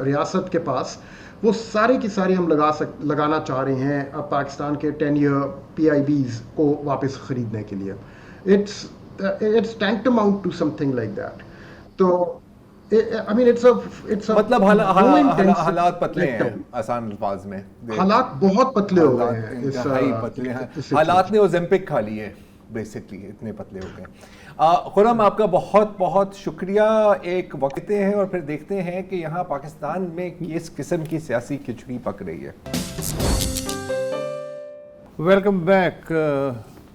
ریاست کے پاس, وہ سارے کی ساری ہم لگانا چاہ رہے ہیں پاکستان کے 10 ایئر PIBs کو واپس خریدنے کے لیے. It's tantamount to something like that. تو I mean مطلب حالات پتلے ہیں, آسان الفاظ میں حالات بہت پتلے ہو گئے ہیں. حالات نے اوزمپک کھا لی ہے بیسکلی, اتنے پتلے ہو گئے. خرم, آپ کا بہت بہت شکریہ. ایک وقت دیتے ہیں اور پھر دیکھتے ہیں کہ یہاں پاکستان میں کس قسم کی سیاسی کھچڑی پک رہی ہے. Welcome back.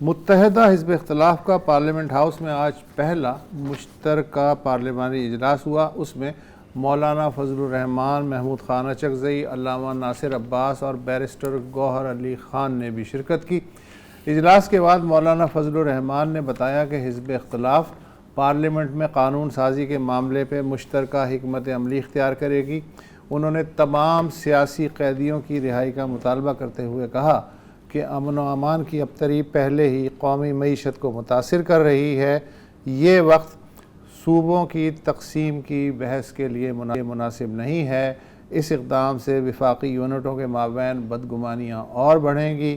متحدہ حزب اختلاف کا پارلیمنٹ ہاؤس میں آج پہلا مشترکہ پارلیمانی اجلاس ہوا. اس میں مولانا فضل الرحمان, محمود خان اچکزئی, علامہ ناصر عباس اور بیرسٹر گوہر علی خان نے بھی شرکت کی. اجلاس کے بعد مولانا فضل الرحمان نے بتایا کہ حزب اختلاف پارلیمنٹ میں قانون سازی کے معاملے پہ مشترکہ حکمت عملی اختیار کرے گی. انہوں نے تمام سیاسی قیدیوں کی رہائی کا مطالبہ کرتے ہوئے کہا کہ امن و امان کی ابتری پہلے ہی قومی معیشت کو متاثر کر رہی ہے. یہ وقت صوبوں کی تقسیم کی بحث کے لیے مناسب نہیں ہے. اس اقدام سے وفاقی یونٹوں کے مابین بدگمانیاں اور بڑھیں گی.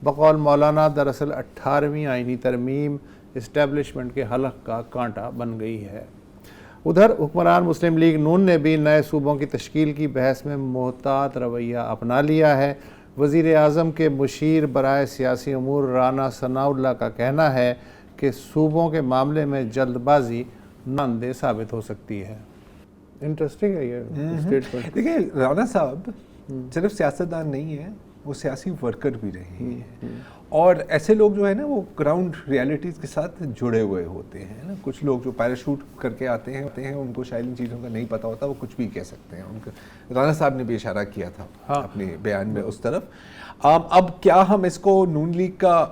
بقول مولانا دراصل 18ویں آئینی ترمیم اسٹیبلشمنٹ کے حلق کا کانٹا بن گئی ہے. ادھر حکمران مسلم لیگ نون نے بھی نئے صوبوں کی تشکیل کی بحث میں محتاط رویہ اپنا لیا ہے. وزیر اعظم کے مشیر برائے سیاسی امور رانا ثناء اللہ کا کہنا ہے کہ صوبوں کے معاملے میں جلد بازی ناندہ ثابت ہو سکتی ہے. انٹرسٹنگ ہے یہ اسٹیٹمنٹ. دیکھیں رانا صاحب صرف سیاستدان نہیں ہیں, وہ سیاسی ورکر بھی رہے ہیں، اور ایسے لوگ جو ہے نا وہ گراؤنڈ ریالٹیز کے ساتھ جڑے ہوئے ہوتے ہیں نا. کچھ لوگ جو پیراشوٹ کر کے آتے ہیں ان کو شاید ان چیزوں کا نہیں پتہ ہوتا، وہ کچھ بھی کہہ سکتے ہیں. ان کا رانا صاحب نے بھی اشارہ کیا تھا اپنے بیان میں اس طرف. اب کیا ہم اس کو نون لیگ کا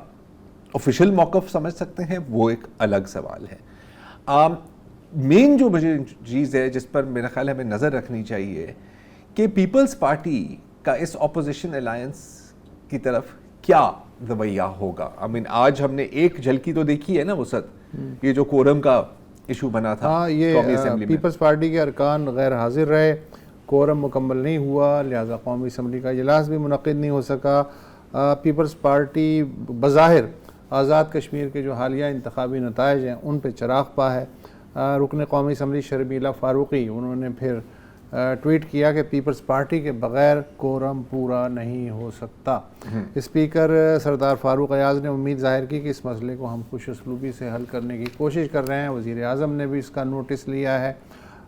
آفیشیل موقف سمجھ سکتے ہیں، وہ ایک الگ سوال ہے. مین جو مجھے چیز ہے جس پر میرا خیال ہے ہمیں نظر رکھنی چاہیے کہ پیپلز پارٹی کا اس اپوزیشن الائنس کی طرف کیا رویہ ہوگا. آج ہم نے ایک جھلکی تو دیکھی ہے نا وسعت، یہ جو کورم کا ایشو بنا تھا. ہاں، یہ پیپلز پارٹی کے ارکان غیر حاضر رہے، کورم مکمل نہیں ہوا، لہٰذا قومی اسمبلی کا اجلاس بھی منعقد نہیں ہو سکا. پیپلز پارٹی بظاہر آزاد کشمیر کے جو حالیہ انتخابی نتائج ہیں ان پہ چراغ پا ہے. رکن قومی اسمبلی شرمیلا فاروقی انہوں نے پھر ٹویٹ کیا کہ پیپلز پارٹی کے بغیر کورم پورا نہیں ہو سکتا. اسپیکر سردار فاروق ایاز نے امید ظاہر کی کہ اس مسئلے کو ہم خوش اسلوبی سے حل کرنے کی کوشش کر رہے ہیں. وزیر اعظم نے بھی اس کا نوٹس لیا ہے.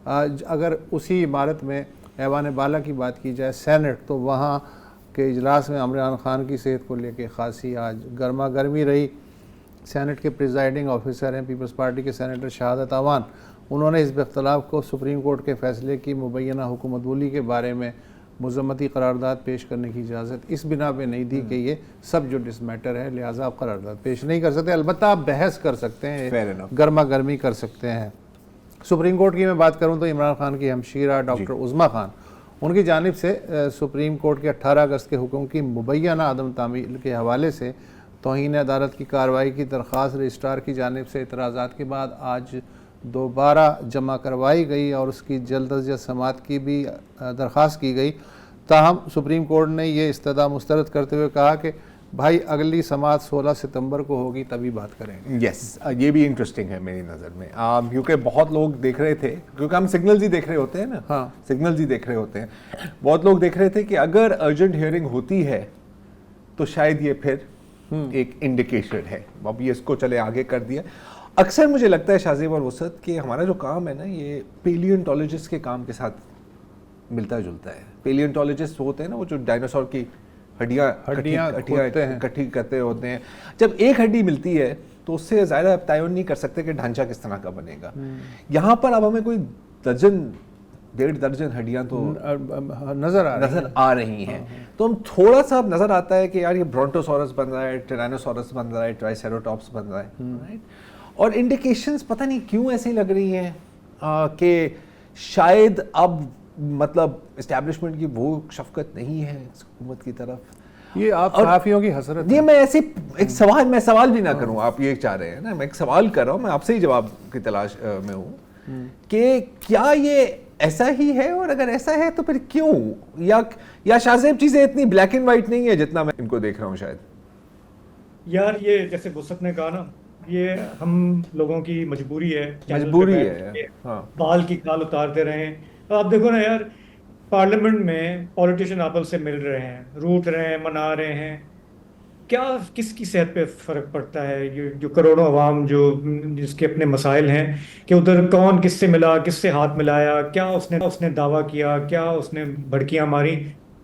اگر اسی عمارت میں ایوان بالا کی بات کی جائے سینٹ، تو وہاں کے اجلاس میں عمران خان کی صحت کو لے کے خاصی آج گرما گرمی رہی. سینٹ کے پریزائڈنگ آفیسر ہیں پیپلز پارٹی کے سینیٹر شہادت اوان، انہوں نے حزب اختلاف کو سپریم کورٹ کے فیصلے کی مبینہ حکومت ولی کے بارے میں مذمتی قرارداد پیش کرنے کی اجازت اس بنا پہ نہیں دی کہ یہ سب جوڈس میٹر ہے، لہٰذا آپ قرارداد پیش نہیں کر سکتے. البتہ آپ بحث کر سکتے ہیں، گرما گرمی کر سکتے ہیں. سپریم کورٹ کی میں بات کروں تو عمران خان کی ہمشیرہ ڈاکٹر عظمیٰ خان، ان کی جانب سے سپریم کورٹ کے 18 اگست کے حکم کی مبینہ عدم تعمیل کے حوالے سے توہین عدالت کی کارروائی کی درخواست رجسٹرار کی جانب سے اعتراضات کے بعد آج دوبارہ جمع کروائی گئی اور اس کی جلد از جلد سماعت کی بھی درخواست کی گئی. تاہم سپریم کورٹ نے یہ استدعا مسترد کرتے ہوئے کہا کہ بھائی اگلی سماعت 16 ستمبر کو ہوگی، تبھی بات کریں گے. یس، یہ بھی انٹرسٹنگ ہے میری نظر میں، کیونکہ بہت لوگ دیکھ رہے تھے، کیونکہ ہم سگنلز ہی دیکھ رہے ہوتے ہیں نا. ہاں، سگنلز ہی دیکھ رہے ہوتے ہیں. بہت لوگ دیکھ رہے تھے کہ اگر ارجنٹ ہیئرنگ ہوتی ہے تو شاید یہ پھر ایک انڈیکیشن ہے. اب یہ اس کو چلے آگے کر دیا. اکثر مجھے لگتا ہے شاذیب اور وسعت کہ ہمارا جو کام ہے نا یہ پیلینٹولوجسٹ کے کام کے ساتھ ملتا جلتا ہے. پیلینٹولوجسٹ ہوتے ہیں نا وہ جو ڈائناسور کی ہڈیاں اکٹھی کرتے ہوتے ہیں. جب ایک ہڈی ملتی ہے تو اس سے زیادہ آپ تعین نہیں کر سکتے کہ ڈھانچہ کس طرح کا بنے گا. یہاں پر اب ہمیں کوئی درجن 1.5 درجن ہڈیاں تو نظر آ رہی ہیں. تو ہم تھوڑا سا نظر آتا ہے کہ یار یہ برونٹوسورس بن رہا ہے، ٹائرانوسورس بن رہا ہے، ٹرائسیروٹاپس بن رہا ہے. اور انڈیکیشنز پتہ نہیں کیوں ایسی لگ رہی ہیں کہ شاید اب مطلب اسٹیبلشمنٹ کی وہ شفقت نہیں ہے حکومت کی طرف. یہ آپ صحافیوں کی حسرت. یہ میں ایسی ایک سوال بھی نہ کروں، آپ یہ چاہ رہے ہیں نا، میں ایک سوال کر رہا ہوں، میں آپ سے ہی جواب کی تلاش میں ہوں کہ کیا یہ ایسا ہی ہے، اور اگر ایسا ہے تو پھر کیوں؟ یا شاذیب چیزیں اتنی بلیک اینڈ وائٹ نہیں ہے جتنا میں ان کو دیکھ رہا ہوں شاید. یار یہ جیسے وسعت نے کہا نا، یہ ہم لوگوں کی مجبوری ہے بال کی کھال اتارتے رہیں. آپ دیکھو نا یار، پارلیمنٹ میں پولیٹیشین آپس سے مل رہے ہیں، روٹ رہے ہیں، منا رہے ہیں. کیا کس کی صحت پہ فرق پڑتا ہے؟ یہ جو کروڑوں عوام جو جس کے اپنے مسائل ہیں کہ ادھر کون کس سے ملا، کس سے ہاتھ ملایا، کیا اس نے دعویٰ کیا، کیا اس نے بھڑکیاں ماری.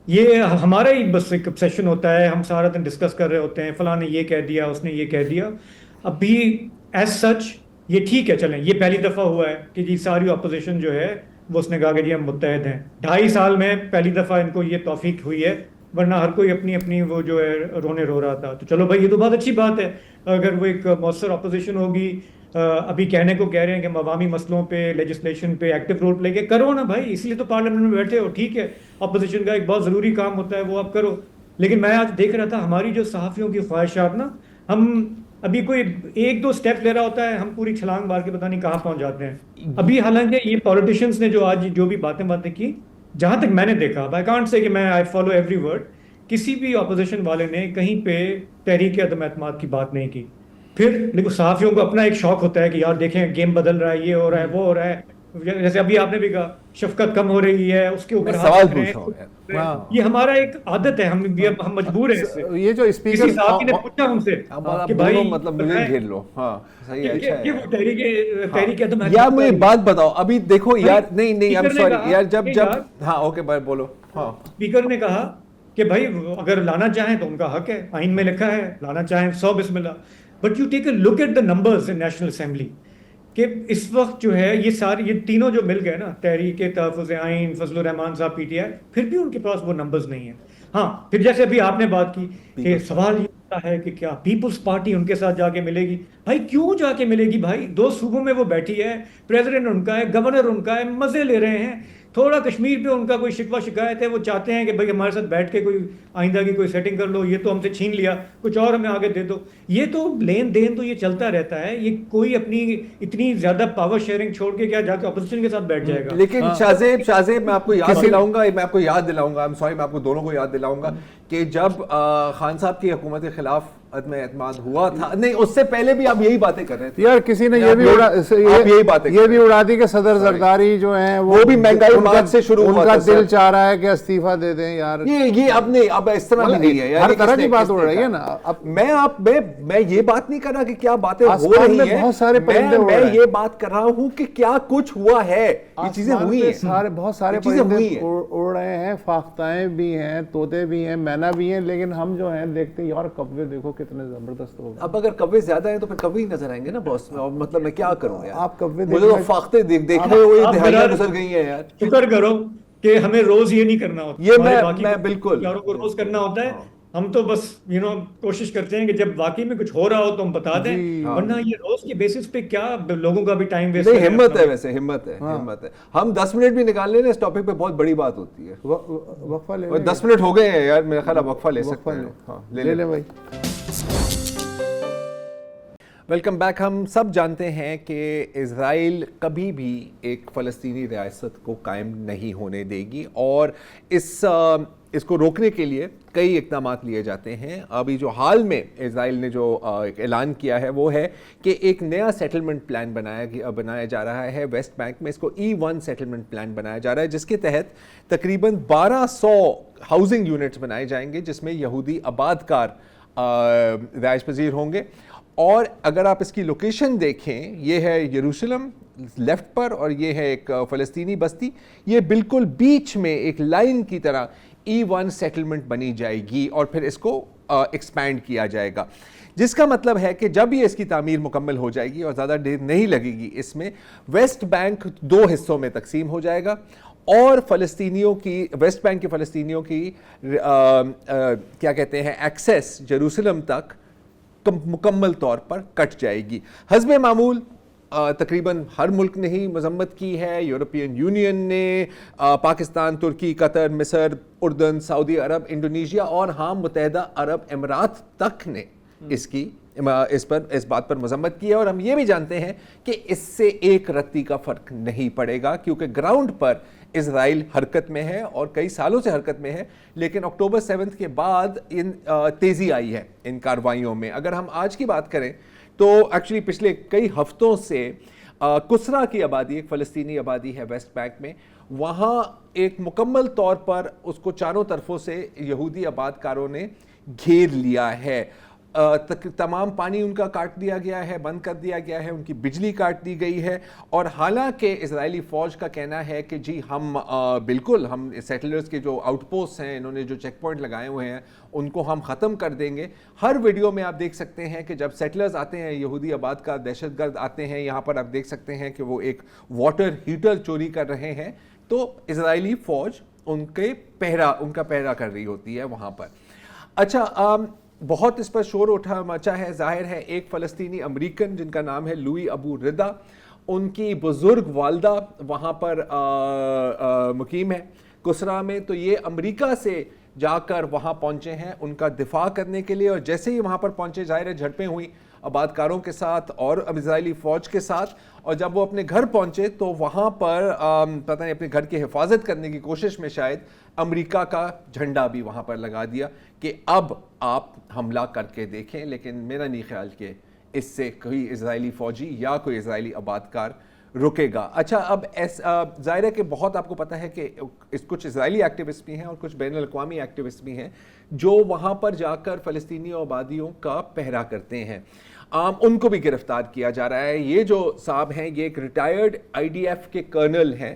یہ ہمارا ہی بس ایک obsession ہوتا ہے، ہم سارا دن ڈسکس کر رہے ہوتے ہیں، فلاں نے یہ کہہ دیا، اس نے یہ کہہ دیا. ابھی ایز سچ یہ ٹھیک ہے، چلیں یہ پہلی دفعہ ہوا ہے کہ جی ساری اپوزیشن جو ہے وہ اس نے کہا کہ جی ہم متحد ہیں. 2.5 سال میں پہلی دفعہ ان کو یہ توفیق ہوئی ہے، ورنہ ہر کوئی اپنی اپنی وہ جو ہے رونے رو رہا تھا. تو چلو بھائی یہ تو بہت اچھی بات ہے اگر وہ ایک مؤثر اپوزیشن ہوگی. ابھی کہنے کو کہہ رہے ہیں کہ ہم عوامی مسئلوں پہ، لیجسلیشن پہ ایکٹیو رول لے کے کرو نا بھائی، اس لیے تو پارلیمنٹ میں بیٹھے ہو. ٹھیک ہے، اپوزیشن کا ایک بہت ضروری کام ہوتا ہے، وہ آپ کرو. لیکن میں آج دیکھ رہا تھا ہماری جو صحافیوں کی خواہشات نا، ہم ابھی کوئی 1-2 اسٹیپ لے رہا ہوتا ہے، ہم پوری چھلانگ مار کے پتہ نہیں کہاں پہنچ جاتے ہیں. ابھی حالانکہ یہ پولیٹیشینس نے جو آج جو بھی باتیں کی، جہاں تک میں نے دیکھا، آئی کانٹ سے کہ میں آئی فالو ایوری ورڈ، کسی بھی اپوزیشن والے نے کہیں پہ تحریک عدم اعتماد کی بات نہیں کی. پھر دیکھو صحافیوں کو اپنا ایک شوق ہوتا ہے کہ یار دیکھیں گیم بدل رہا ہے، یہ ہو رہا ہے، وہ ہو رہا ہے. جیسے ابھی آپ نے بھی کہا شفقت کم ہو رہی ہے، اس کے اوپر سوال پوچھ رہا ہوں. یہ ہمارا ایک عادت ہے، ہم مجبور ہیں. یہ جو اسپیکر صاحب نے پوچھا ہم سے کہ بھائی مطلب مجھے گھیر لو. ہاں صحیح ہے، اچھا ہے. یہ وہ تحریک عدم اعتماد. یار مجھے بات بتاؤ، ابھی دیکھو یار، نہیں آئی ایم سوری یار، جب ہاں اوکے بولو. ہاں اسپیکر نے کہا کہ بھائی اگر لانا چاہیں تو ان کا حق ہے, آئین میں لکھا ہے, لانا چاہیں 100 بسم اللہ. But you take a look at the numbers in National Assembly کہ اس وقت جو ہے یہ تینوں جو مل گئے نا, تحریک تحفظ آئین, فضل الرحمان صاحب پی ٹی آئی, پھر بھی ان کے پاس وہ نمبرز نہیں ہیں. ہاں پھر جیسے ابھی آپ نے بات کی کہ سوال یہ ہوتا ہے کہ کیا پیپلز پارٹی ان کے ساتھ جا کے ملے گی؟ بھائی کیوں جا کے ملے گی بھائی؟ 2 صوبوں میں وہ بیٹھی ہے, پریزیڈنٹ ان کا ہے, گورنر ان کا ہے, مزے لے رہے ہیں. تھوڑا کشمیر پہ ان کا کوئی شکوہ شکایت ہے, وہ چاہتے ہیں کہ بھائی ہمارے ساتھ بیٹھ کے کوئی آئندہ کی کوئی سیٹنگ کر لو, یہ تو ہم سے چھین لیا, کچھ اور ہمیں آگے دے دو. یہ تو لین دین تو یہ چلتا رہتا ہے. یہ کوئی اپنی اتنی زیادہ پاور شیئرنگ چھوڑ کے کیا جا کے اپوزیشن کے ساتھ بیٹھ جائے گا؟ لیکن شاہ میں آپ کو یاد دلاؤں گا آپ کو دونوں کو یاد دلاؤں گا کہ جب خان صاحب کی حکومت کے خلاف عدم اعتماد ہوا تھا, نہیں اس سے پہلے بھی آپ یہی باتیں کر رہے تھے یار. کسی نے یہ بھی اڑا دی کہ صدر زرداری جو ہیں وہ بھی مہنگائی بات سے شروع ہوا, ان کا دل چاہ رہا ہے کہ استعفیٰ دے دیں یار. یہ اب اس طرح نہیں ہے, ہر طرح کی بات اڑ رہی ہے نا. میں یہ بات نہیں کر رہا کہ کیا باتیں ہو رہی ہیں, بہت سارے پرندے میں یہ بات کر رہا ہوں کہ کیا کچھ ہوا ہے, یہ چیزیں ہوئی ہیں, بہت سارے پرندے اڑ رہے ہیں, فاختائیں بھی ہیں, طوطے بھی ہیں, مینا بھی ہیں, لیکن ہم جو ہیں دیکھتے یار کوے دیکھو کتنے زبردست. اب اگر کوے زیادہ ہیں تو پھر کوے ہی نظر آئیں گے نا باس. مطلب میں کیا کروں یار, آپ کوے مجھے تو فاختے دیکھنے ہوئے دہائیاں گزر گئی ہیں یار. شکر کرو کہ ہمیں روز یہ نہیں کرنا ہوتا, یہ میں بالکل یاروں کو روز کرنا ہوتا ہے. ہم تو بس کوشش کرتے ہیں کہ جب واقعی میں کچھ ہو رہا ہو تو ہم بتا دیں, ورنہ یہ روز کے بیسس پہ کیا لوگوں کا بھی ٹائم ویسٹ. نہیں, ہمت ہے, ویسے ہمت ہے. ہم 10 منٹ بھی نکال لیں نا اس ٹاپک پہ, بہت بڑی بات ہوتی ہے. وقفہ لے 10 منٹ ہو گئے ہیں یار, میرا خیال وقفہ لے سکتے ہیں. ہاں لے لیں بھائی. Welcome back. ہم سب جانتے ہیں کہ اسرائیل کبھی بھی ایک فلسطینی ریاست کو قائم نہیں ہونے دے گی, اور اس کو روکنے کے لیے کئی اقدامات لیے جاتے ہیں. ابھی جو حال میں اسرائیل نے جو اعلان کیا ہے وہ ہے کہ ایک نیا سیٹلمنٹ پلان بنایا جا رہا ہے ویسٹ بینک میں. اس کو E1 سیٹلمنٹ پلان بنایا جا رہا ہے, جس کے تحت تقریباً 1200 ہاؤسنگ یونٹس بنائے جائیں گے جس میں یہودی آباد کار رہائش پذیر ہوں گے. اور اگر آپ اس کی لوکیشن دیکھیں, یہ ہے یروشلم لیفٹ پر, اور یہ ہے ایک فلسطینی بستی. یہ بالکل بیچ میں ایک لائن کی طرح E1 سیٹلمنٹ بنی جائے گی, اور پھر اس کو ایکسپینڈ کیا جائے گا, جس کا مطلب ہے کہ جب یہ اس کی تعمیر مکمل ہو جائے گی اور زیادہ دیر نہیں لگے گی, اس میں ویسٹ بینک 2 حصوں میں تقسیم ہو جائے گا, اور فلسطینیوں کی, ویسٹ بینک کے فلسطینیوں کی کیا کہتے ہیں, ایکسیس یروشلم تک مکمل طور پر کٹ جائے گی. حسب معمول تقریباً ہر ملک نے ہی مذمت کی ہے. یورپین یونین نے, پاکستان, ترکی, قطر, مصر, اردن, سعودی عرب, انڈونیشیا اور ہاں متحدہ عرب امارات تک نے اس بات پر مذمت کی ہے. اور ہم یہ بھی جانتے ہیں کہ اس سے ایک رتی کا فرق نہیں پڑے گا, کیونکہ گراؤنڈ پر اسرائیل حرکت میں ہے اور کئی سالوں سے حرکت میں ہے, لیکن اکتوبر 7 کے بعد تیزی آئی ہے ان کارروائیوں میں. اگر ہم آج کی بات کریں تو ایکچولی پچھلے کئی ہفتوں سے کسرا کی آبادی, ایک فلسطینی آبادی ہے ویسٹ بینک میں, وہاں ایک مکمل طور پر اس کو چاروں طرفوں سے یہودی آباد کاروں نے گھیر لیا ہے. تمام پانی ان کا کاٹ دیا گیا ہے, بند کر دیا گیا ہے, ان کی بجلی کاٹ دی گئی ہے. اور حالانکہ اسرائیلی فوج کا کہنا ہے کہ جی ہم بالکل ہم سیٹلرز کے جو آؤٹ پوسٹ ہیں, انہوں نے جو چیک پوائنٹ لگائے ہوئے ہیں, ان کو ہم ختم کر دیں گے. ہر ویڈیو میں آپ دیکھ سکتے ہیں کہ جب سیٹلرز آتے ہیں, یہودی آباد کا دہشت گرد آتے ہیں, یہاں پر آپ دیکھ سکتے ہیں کہ وہ ایک واٹر ہیٹر چوری کر رہے ہیں, تو اسرائیلی فوج ان کا پہرا کر رہی ہوتی ہے وہاں پر. اچھا, بہت اس پر شور مچا ہے. ظاہر ہے ایک فلسطینی امریکن جن کا نام ہے لوئی ابو ردا, ان کی بزرگ والدہ وہاں پر مقیم ہے کسرا میں, تو یہ امریکہ سے جا کر وہاں پہنچے ہیں ان کا دفاع کرنے کے لیے. اور جیسے ہی وہاں پر پہنچے, ظاہر ہے جھڑپیں ہوئیں آبادکاروں کے ساتھ اور اسرائیلی فوج کے ساتھ, اور جب وہ اپنے گھر پہنچے تو وہاں پر پتہ نہیں اپنے گھر کی حفاظت کرنے کی کوشش میں شاید امریکہ کا جھنڈا بھی وہاں پر لگا دیا کہ اب آپ حملہ کر کے دیکھیں. لیکن میرا نہیں خیال کہ اس سے کوئی اسرائیلی فوجی یا کوئی اسرائیلی آبادکار رکے گا. اچھا, اب ظاہر ہے کہ بہت آپ کو پتہ ہے کہ کچھ اسرائیلی ایکٹیوسٹ بھی ہیں اور کچھ بین الاقوامی ایکٹیوسٹ بھی ہیں جو وہاں پر جا کر فلسطینی آبادیوں کا پہرا کرتے ہیں. ان کو بھی گرفتار کیا جا رہا ہے. یہ جو صاحب ہیں یہ ایک ریٹائرڈ IDF کے کرنل ہیں,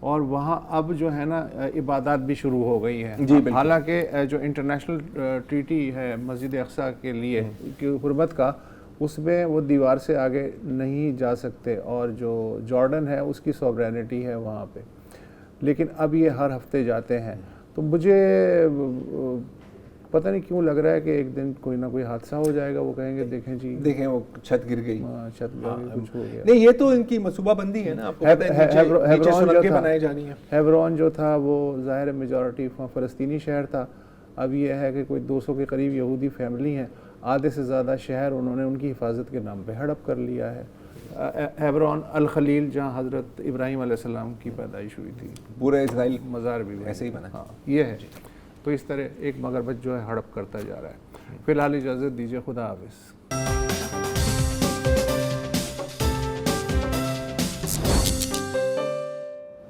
اور وہاں اب جو ہے نا عبادات بھی شروع ہو گئی ہیں. جی بالکل. حالانکہ جو انٹرنیشنل ٹریٹی ہے مسجد اقصیٰ کے لیے کی حرمت کا، اس میں وہ دیوار سے آگے نہیں جا سکتے، اور جو جارڈن ہے اس کی سوورینٹی ہے وہاں پہ، لیکن اب یہ ہر ہفتے جاتے ہیں. تو مجھے پتہ نہیں کیوں لگ رہا ہے کہ ایک دن کوئی نہ کوئی حادثہ ہو جائے گا، وہ کہیں گے دیکھیں جی دیکھیں وہ چھت گر گئی. چھت گر گئی، کچھ ہو گیا. نہیں یہ تو ان کی منصوبہ بندی ہے نا، آپ کو پتہ ہے نیچے سرنگیں بنائی جانی ہیں. ہیبرون جو تھا وہ ظاہر میجورٹی فلسطینی شہر تھا. اب یہ ہے کہ کوئی 200 کے قریب یہودی فیملی ہیں، آدھے سے زیادہ شہر انہوں نے ان کی حفاظت کے نام پہ ہڑپ کر لیا ہے. ہیبرون الخلیل جہاں حضرت ابراہیم علیہ السلام کی پیدائش ہوئی تھی، پورا اسرائیل مزار بھی ایسے ہی بنا. ہاں یہ ہے. تو اس طرح ایک مگربچ جو ہے ہڑپ کرتا جا رہا ہے. فی الحال اجازت دیجیے، خدا حافظ.